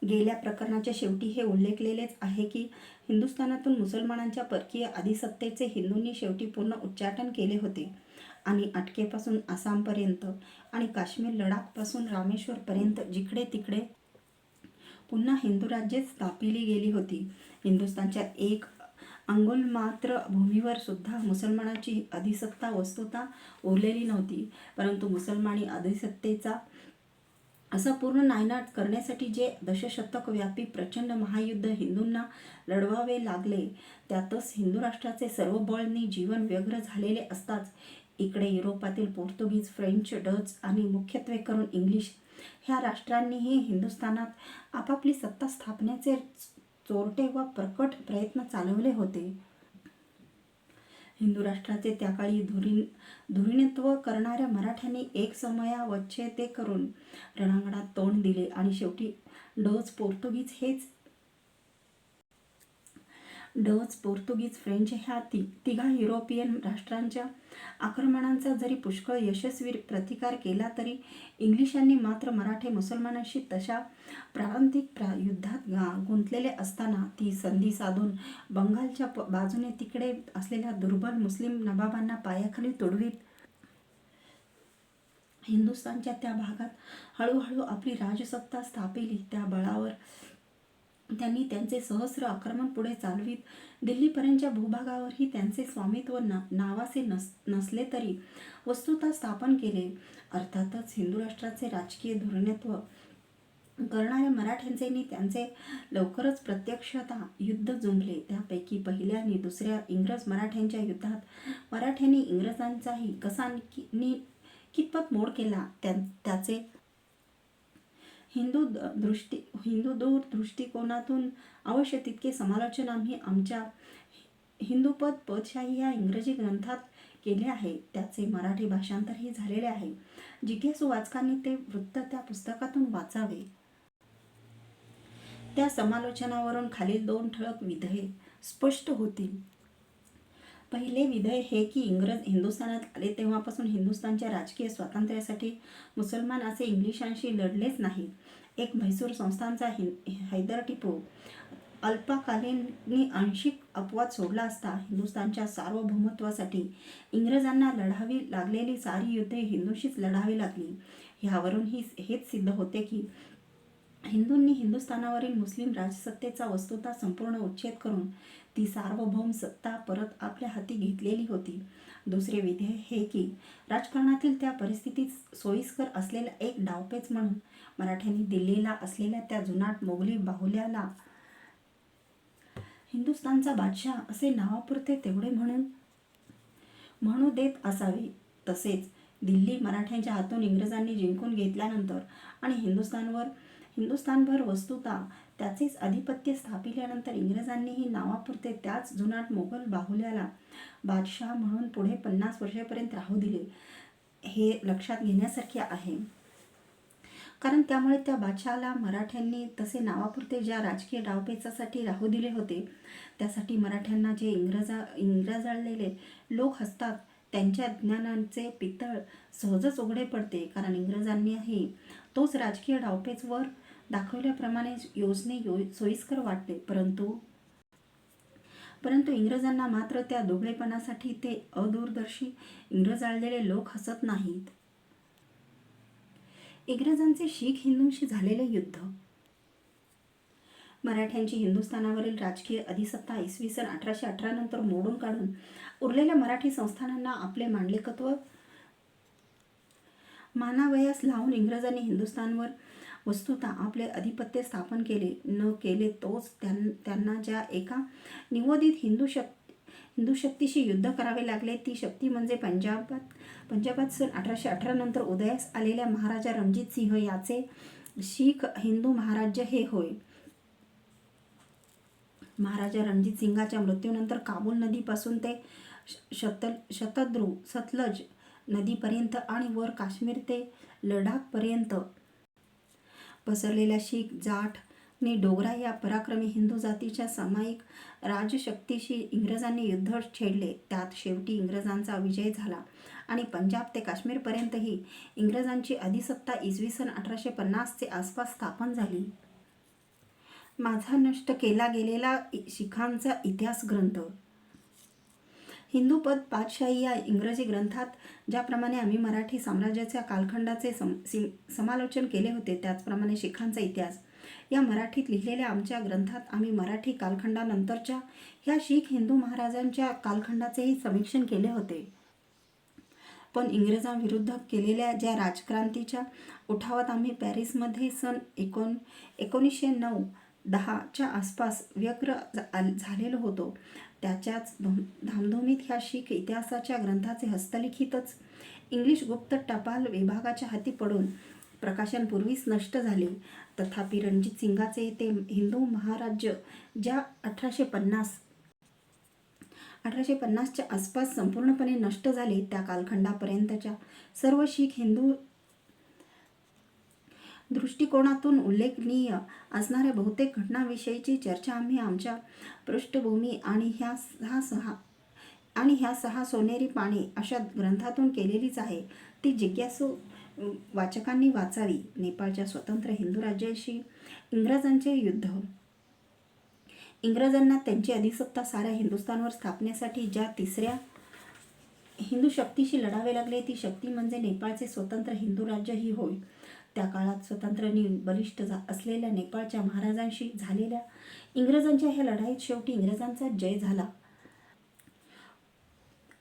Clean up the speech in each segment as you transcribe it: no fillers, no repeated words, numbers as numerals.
गेल्या प्रकरणाच्या शेवटी हे उल्लेखलेलेच आहे की हिंदुस्थानातून मुसलमानांच्या परकीय आधिसत्तेचे हिंदूंनी शेवटी पूर्ण उच्चाटन केले होते आणि अटकेपासून आसामपर्यंत आणि काश्मीर लडाखपासून रामेश्वरपर्यंत जिकडे तिकडे पुन्हा हिंदू राज्ये स्थापिली गेली होती. हिंदुस्थानच्या एक अंगुल मात्र भूमीवर सुद्धा मुसलमानाची अधिसत्ता वस्तुतः उरलेली नव्हती. परंतु मुसलमानी अधिसत्तेचा असा पूर्ण नायनाट करण्यासाठी जे दशशतकव्यापी प्रचंड महायुद्ध हिंदूंना लढवावे लागले, त्यातच हिंदू राष्ट्राचे सर्व बळनी जीवन व्यग्र झालेले असताच इकडे युरोपातील पोर्तुगीज, फ्रेंच, डच आणि मुख्यत्वे करून इंग्लिश ह्या राष्ट्रांनीही हिंदुस्थानात आपापली सत्ता स्थापण्याचे चोरटे व प्रकट प्रयत्न चालवले होते. हिंदू राष्ट्राचे त्याकाळी धुरीणत्व करणाऱ्या मराठ्यांनी एक समयावच्छेते करून रणांगणात तोंड दिले आणि शेवटी डच, पोर्तुगीज, फ्रेंच ह्या तिघा युरोपियन राष्ट्रांच्या आक्रमणांचा जरी पुष्कळ यशस्वी प्रतिकार केला तरी इंग्लिशांनी मात्र मराठे मुसलमानांशी तशा प्रांतिक युद्धात गुंतलेले असताना ती संधी साधून बंगालच्या बाजूने तिकडे असलेल्या दुर्बल मुस्लिम नवाबांना पायाखाली तुडवीत हिंदुस्थानच्या त्या भागात हळूहळू आपली राजसत्ता स्थापिली. त्या बळावर त्यांनी त्यांचे सहस्र आक्रमण पुढे चालवीत दिल्लीपर्यंतच्या भूभागावरही त्यांचे स्वामित्व नावाचे नसले तरी वस्तुतः स्थापन केले. अर्थातच हिंदू राष्ट्राचे राजकीय धुरीणत्व करणाऱ्या मराठ्यांचे त्यांचे लवकरच प्रत्यक्षतः युद्ध जुंपले. त्यापैकी पहिल्या आणि दुसऱ्या इंग्रज मराठ्यांच्या युद्धात मराठ्यांनी इंग्रजांचाही कसा कितपत मोड केला त्याचे हिंदू दृष्टिकोनातून अवश्य तितके समालोचन आम्ही आमच्या हिंदूपद पदशाही या इंग्रजी ग्रंथात केले आहे. त्याचे मराठी भाषांतरही झालेले आहे. जिज्ञासू वाचकांनी ते वृत्त त्या पुस्तकातून वाचावे. त्या समालोचनावरून खालील दोन ठळक विधये स्पष्ट होतील. पहिले विधेय हे की इंग्रज हिंदुस्थानात आले तेव्हापासून हिंदुस्थानच्या राजकीय स्वातंत्र्यासाठी मुसलमान असे इंग्लिशांशी लढलेच नाहीत. एक म्हैसूर संस्थानचा हैदर टिपू अल्पकालीन आंशिक अपवाद सोडला असता हिंदुस्थानच्या सार्वभौमत्वासाठी इंग्रजांना लढावी लागलेली सारी युद्धे हिंदूंशीच लढावी लागली. ह्यावरून हेच सिद्ध होते की हिंदूंनी हिंदुस्थानावरील मुस्लिम राजसत्तेचा वस्तुतः संपूर्ण उच्छेद करून ती सार्वभौम सत्ता परत आपल्या हाती घेतलेली होती. दुसरे विधेय हे की राजकारणातील त्या परिस्थितीत सोयीस्कर असलेला एक डावपेच म्हणून मराठ्यांनी दिल्लीला असलेल्या त्या जुनाट मोगली बाहुल्याला हिंदुस्थानचा बादशाह असे नावापुरते तेवढे म्हणू देत असावे. तसेच दिल्ली मराठ्यांच्या हातून इंग्रजांनी जिंकून घेतल्यानंतर आणि हिंदुस्थानभर वस्तुतः त्याचेच आधिपत्य स्थापिल्यानंतर इंग्रजांनीही नावापुरते त्याच जुनाट मोगल बाहुल्याला बादशाह म्हणून पुढे 50 वर्षापर्यंत राहू दिले. हे लक्षात घेण्यासारखे आहे. कारण त्यामुळे त्या बादशहाला मराठ्यांनी तसे नावापुरते ज्या राजकीय डावपेचासाठी राहू दिले होते त्यासाठी मराठ्यांना जे इंग्रजाळलेले लोक हसतात त्यांच्या ज्ञानाचे पितळ सहजच उघडे पडते. कारण इंग्रजांनीही तोच राजकीय डावपेच वर दाखवल्याप्रमाणे योजने सोयीस्कर वाटते. परंतु इंग्रजांना मात्र त्या दुबळेपणासाठी ते अदूरदर्शी इंग्रजाळलेले लोक हसत नाहीत. इंग्रजांचे शीख हिंदूंशी झालेले युद्ध. मराठ्यांची हिंदुस्थानावरील राजकीय अधिसत्ता इसवी सन 1818 नंतर मोडून काढून उरलेल्या मराठी संस्थानांना आपले मांडलिकत्व मानावयास लावून इंग्रजांनी हिंदुस्थानवर वस्तुतः आपले अधिपत्य स्थापन केले न केले तोच त्यांना ज्या एका निवोदित हिंदू शक्तीशी युद्ध करावे लागले ती शक्ती म्हणजे पंजाबात सन 1818 नंतर उदयास आलेल्या महाराजा रणजित सिंह याचे शीख हिंदू महाराज्य हे होय. महाराजा रणजित सिंगाच्या मृत्यूनंतर काबूल नदीपासून ते सतलज नदीपर्यंत आणि वर काश्मीर ते लडाखपर्यंत पसरलेल्या शीख, जाट आणि डोगरा या पराक्रमी हिंदू जातीच्या सामायिक राजशक्तीशी इंग्रजांनी युद्ध छेडले. त्यात शेवटी इंग्रजांचा विजय झाला आणि पंजाब ते काश्मीरपर्यंतही इंग्रजांची अधिसत्ता इसवी सन 1850 चे आसपास स्थापन झाली. माझा नष्ट केला गेलेला शिखांचा इतिहास ग्रंथ. हिंदूपद पातशाही या इंग्रजी ग्रंथात ज्याप्रमाणे आम्ही मराठी साम्राज्याच्या कालखंडाचे समालोचन केले होते, त्याचप्रमाणे शिखांचा इतिहास या मराठीत लिहिलेल्या आमच्या ग्रंथात आम्ही मराठी कालखंडानंतरच्या ह्या शीख हिंदू महाराजांच्या कालखंडाचेही समीक्षण केले होते. पण इंग्रजांविरुद्ध केलेल्या ज्या राजक्रांतीच्या उठावात आम्ही पॅरिसमध्ये सन 1909-10च्या आसपास व्यग्र झालेलो होतो, त्याच्याच धामधुमीत ह्या शीख इतिहासाच्या ग्रंथाचे हस्तलिखितच इंग्लिश गुप्त टपाल विभागाच्या हाती पडून प्रकाशनपूर्वीच नष्ट झाले. तथापि रणजित सिंगाचे ते हिंदू महाराज्य ज्या 1850च्या आसपास संपूर्णपणे नष्ट झाले, त्या कालखंडापर्यंतच्या सर्व शीख हिंदू दृष्टिकोनातून उल्लेखनीय असणाऱ्या बहुतेक घटनांविषयीची चर्चा आम्ही आमच्या पृष्ठभूमी आणि ह्या सहा सोनेरी पाने अशा ग्रंथातून केलेलीच आहे. ती जिज्ञासू वाचकांनी वाचावी. नेपाळच्या स्वतंत्र हिंदू राज्याशी इंग्रजांचे युद्ध. इंग्रजांना त्यांची अधिसत्ता साऱ्या हिंदुस्थानवर स्थापनेसाठी ज्या तिसऱ्या हिंदू शक्तीशी लढावे लागले, ती शक्ती म्हणजे नेपाळचे स्वतंत्र हिंदू राज्य ही होय. त्या काळात स्वतंत्र आणि बलिष्ठ असलेल्या नेपाळच्या महाराजांशी झालेल्या इंग्रजांच्या ह्या लढाईत शेवटी इंग्रजांचा जय झाला.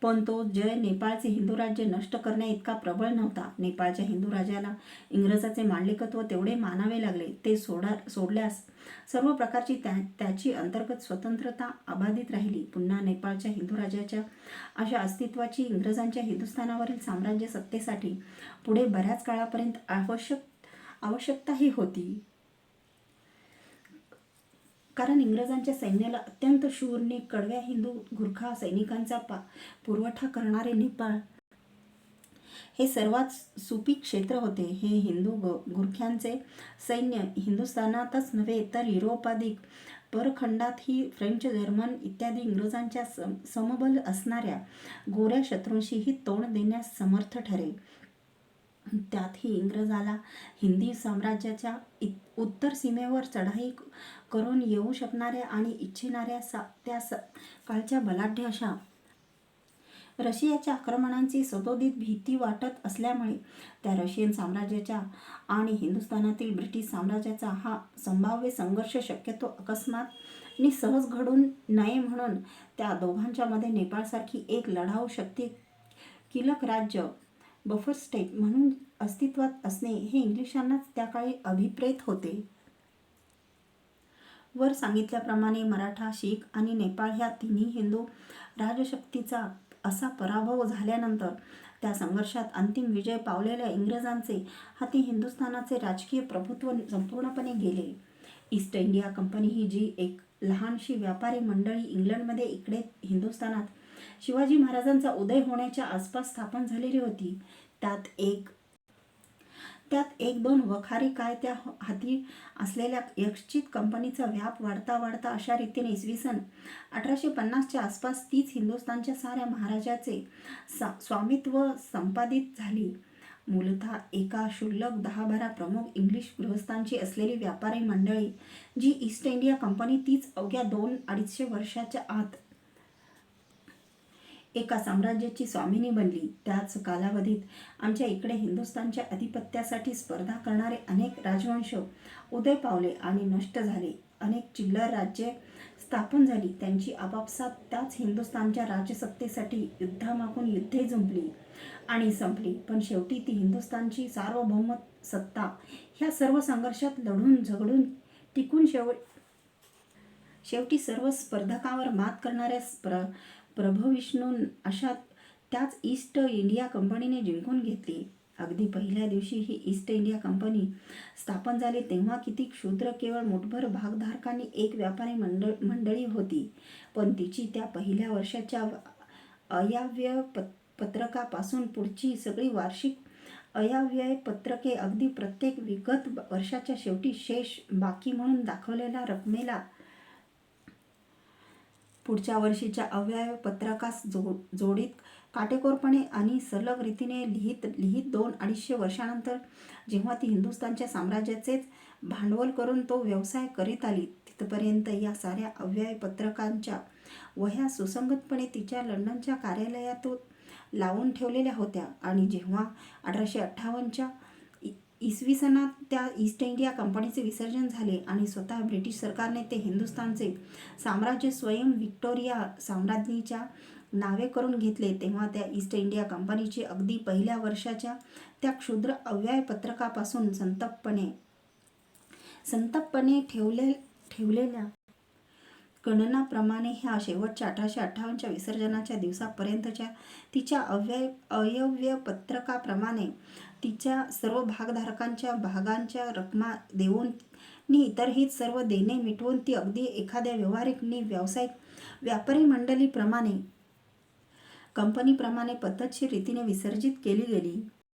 पण तो जय नेपाळचे हिंदू राज्य नष्ट करण्या इतका प्रबळ नव्हता. नेपाळच्या हिंदू राजाला इंग्रजाचे मांडलिकत्व तेवढे मानावे लागले. ते सोडल्यास सर्व प्रकारची त्याची अंतर्गत स्वतंत्रता अबाधित राहिली. पुन्हा नेपाळच्या हिंदू राजाच्या अशा अस्तित्वाची इंग्रजांच्या हिंदुस्थानावरील साम्राज्य सत्तेसाठी पुढे बऱ्याच काळापर्यंत आवश्यकताही होती. कारण इंग्रजांच्या सैन्याला अत्यंत शूर आणि कडव्या हिंदू गुरखा सैनिकांचा पुरवठा करणारे नेपाळ हे सर्वात सुपीक क्षेत्र होते. हे हिंदू गुरख्यांचे सैन्य हिंदुस्थानातच नव्हे तर युरोपाधिक परखंडातही फ्रेंच, जर्मन इत्यादी इंग्रजांच्या समबल असणाऱ्या गोऱ्या शत्रूंशीही तोंड देण्यास समर्थ ठरे. त्यातही इंग्रजाला हिंदी साम्राज्याच्या उत्तर सीमेवर चढाई करून येऊ शकणाऱ्या आणि इच्छिणाऱ्या त्या काळच्या बलाढ्य अशा रशियाच्या आक्रमणांची सदोदित भीती वाटत असल्यामुळे त्या रशियन साम्राज्याच्या आणि हिंदुस्थानातील ब्रिटिश साम्राज्याचा हा संभाव्य संघर्ष शक्यतो अकस्मात आणि सहज घडून नये म्हणून त्या दोघांच्या मध्ये नेपाळसारखी एक लढाऊ शक्ती, किलक राज्य, बफर स्टेट म्हणून अस्तित्वात असणे हे इंग्लिशांनाच त्या काळी अभिप्रेत होते. वर सांगितल्याप्रमाणे मराठा, शीख आणि नेपाळ ह्या तिन्ही हिंदू राजशक्तीचा असा पराभव झाल्यानंतर त्या संघर्षात अंतिम विजय पावलेल्या इंग्रजांचे हाती हिंदुस्थानाचे राजकीय प्रभुत्व संपूर्णपणे गेले. ईस्ट इंडिया कंपनी ही जी एक लहानशी व्यापारी मंडळी इंग्लंडमध्ये इकडे हिंदुस्थानात शिवाजी महाराजांचा उदय होण्याच्या आसपास स्थापन झालेली होती, त्यात एक दोन वखारी काय त्या हाती असलेल्या यक्षित कंपनीचा व्याप वाढता वाढता अशा रीतीने इसवी सन 1850च्या आसपास तीच हिंदुस्थानच्या साऱ्या महाराजाचे स्वामित्व संपादित झाली. मूलतः एका क्षुल्लक 10-12 प्रमुख इंग्लिश गृहस्थांची असलेली व्यापारी मंडळी जी ईस्ट इंडिया कंपनी, तीच अवघ्या 2-250 वर्षाच्या आत एका साम्राज्याची स्वामिनी बनली. त्याच कालावधीत आमच्या इकडे हिंदुस्थानच्या अधिपत्यासाठी स्पर्धा करणारे अनेक राजवंश उदय पावले आणि नष्ट झाले. अनेक चिल्लर राज्ये स्थापन झाली. त्यांची आपापसात त्याच हिंदुस्थानच्या राजसत्तेसाठी युद्धामागून युद्धे जुंपली आणि संपली. पण शेवटी ती हिंदुस्थानची सार्वभौम सत्ता ह्या सर्व संघर्षात लढून झगडून टिकून शेवटी सर्व स्पर्धकांवर मात करणाऱ्या प्रभविष्णू अशा त्याच ईस्ट इंडिया कंपनीने जिंकून घेतली. अगदी पहिल्या दिवशी ही ईस्ट इंडिया कंपनी स्थापन झाली तेव्हा किती क्षुद्र, केवळ मुठभर भागधारकांनी एक व्यापारी मंडळी होती. पण तिची त्या पहिल्या वर्षाच्या अयाव्यय पत्रकापासून पुढची सगळी वार्षिक अयाव्यय पत्रके अगदी प्रत्येक विगत वर्षाच्या शेवटी शेष बाकी म्हणून दाखवलेल्या रकमेला पुढच्या वर्षीच्या अव्यय पत्रकास जोडीत काटेकोरपणे आणि सलग रीतीने लिहित 2-250 वर्षानंतर जेव्हा ती हिंदुस्थानच्या साम्राज्याचेच भांडवल करून तो व्यवसाय करीत आली, तिथपर्यंत या साऱ्या अव्यय पत्रकांच्या वह्या सुसंगतपणे तिच्या लंडनच्या कार्यालयात लावून ठेवलेल्या होत्या. आणि जेव्हा 1858च्या इसवी सनात त्या ईस्ट इंडिया कंपनीचे विसर्जन झाले आणि स्वतः ब्रिटिश सरकारने ते हिंदुस्थानचे साम्राज्य स्वयं व्हिक्टोरिया साम्राज्ञीच्या नावे करून घेतले, तेव्हा त्या ईस्ट इंडिया कंपनीची अगदी पहिल्या वर्षाच्या त्या क्षुद्र अव्यय पत्रकापासून संतप्तपणे ठेवलेल्या गणनाप्रमाणे ह्या शेवटच्या 1858च्या विसर्जनाच्या दिवसापर्यंतच्या तिच्या अयव्यय पत्रकाप्रमाणे तिच्या सर्व भागधारकांच्या भागांच्या रकमा देऊन नि इतरही सर्व देणे मिटवून ती अगदी एखाद्या व्यावहारिक नि व्यावसायिक व्यापारी मंडळीप्रमाणे कंपनीप्रमाणे पद्धतशीर रीतीने विसर्जित केली गेली.